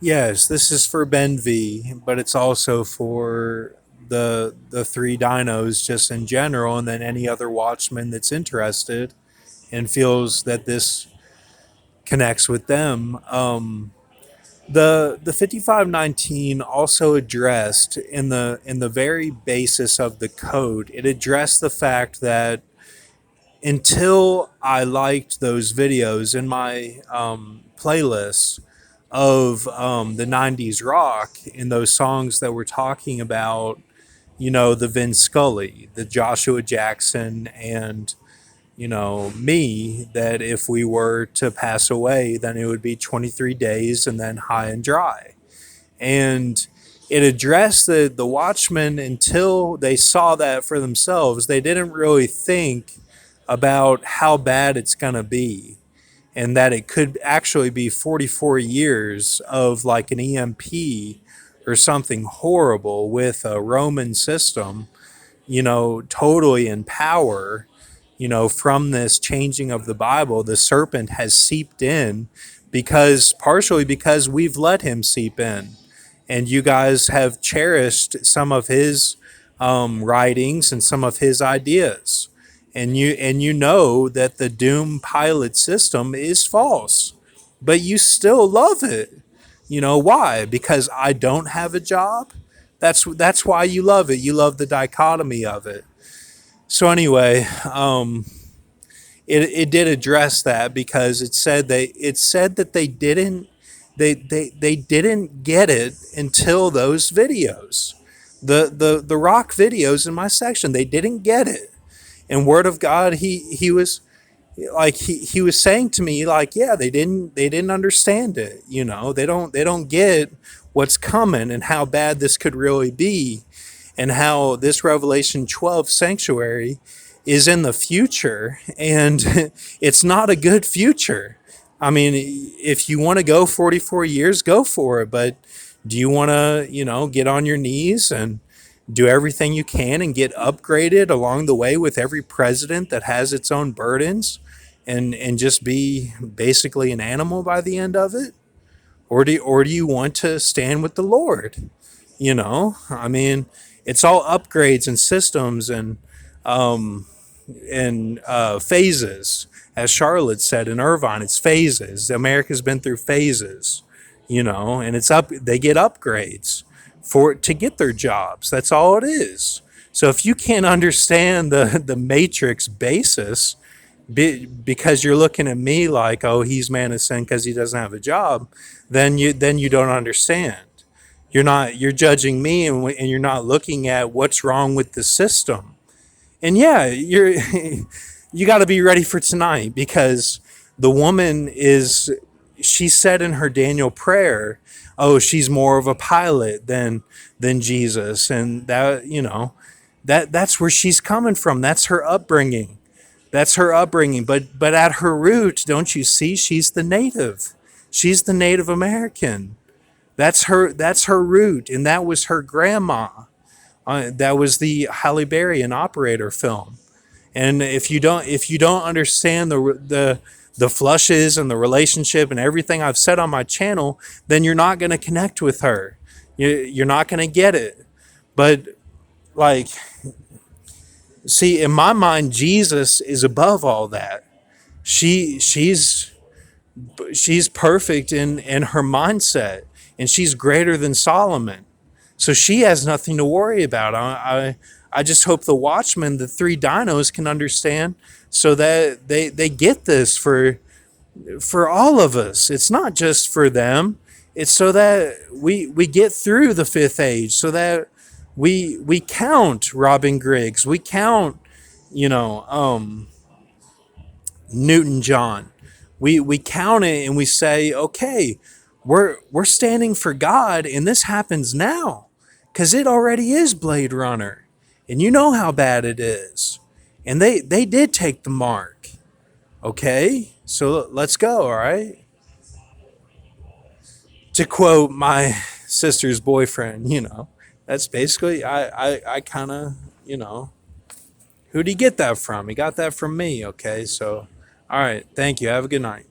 Yes, this is for Ben V, but it's also for the three dinos just in general, and then any other watchman that's interested and feels that this connects with them. The 5519 also addressed in the very basis of the code. It addressed the fact that until I liked those videos in my playlist of the 90s rock and those songs that were talking about, the Vin Scully, the Joshua Jackson, and, me, that if we were to pass away, then it would be 23 days and then high and dry. And it addressed the Watchmen until they saw that for themselves. They didn't really think about how bad it's going to be and that it could actually be 44 years of like an EMP or something horrible with a Roman system, totally in power, from this changing of the Bible. The serpent has seeped in partially because we've let him seep in. And you guys have cherished some of his writings and some of his ideas, and you know that the Doom pilot system is false, but you still love it. Why? Because I don't have a job. That's why you love it. You love the dichotomy of it. So anyway, it did address that because it said that they didn't get it until those videos, the rock videos in my section. They didn't get it. And Word of God, he was like he was saying to me, like, yeah, they didn't understand it. They don't get what's coming and how bad this could really be, and how this Revelation 12 sanctuary is in the future, and it's not a good future. I mean, if you want to go 44 years, go for it. But do you want to, get on your knees and do everything you can and get upgraded along the way with every president that has its own burdens, and just be basically an animal by the end of it? Or do you want to stand with the Lord? I mean, it's all upgrades and systems and phases. As Charlotte said in Irvine, it's phases. America's been through phases, and it's up. They get upgrades to get their jobs. That's all it is. So if you can't understand the matrix basis, because you're looking at me like, oh, he's man of sin because he doesn't have a job, then you don't understand. You're judging me, and you're not looking at what's wrong with the system. And yeah, you got to be ready for tonight, because the woman she said in her Daniel prayer, oh, she's more of a pilot than Jesus, and that's where she's coming from. That's her upbringing. That's her upbringing. But at her root, don't you see? She's the native. She's the Native American. That's her root, and that was her grandma. That was the Halle Berry and Operator film. And if you don't understand the flushes and the relationship and everything I've said on my channel, then you're not going to connect with her. You're not going to get it. But like, see, in my mind, Jesus is above all that. She's perfect in her mindset, and she's greater than Solomon. So she has nothing to worry about. I just hope the Watchmen, the three dinos, can understand, so that they get this for all of us. It's not just for them. It's so that we get through the fifth age, so that we count Robin Griggs, we count, you know, Newton John. We count it and we say, okay, we're standing for God, and this happens now, because it already is Blade Runner, and you know how bad it is, and they did take the mark. Okay, so let's go. All right. To quote my sister's boyfriend, that's basically I kind of, who did he get that from? He got that from me. Okay, so all right, thank you. Have a good night.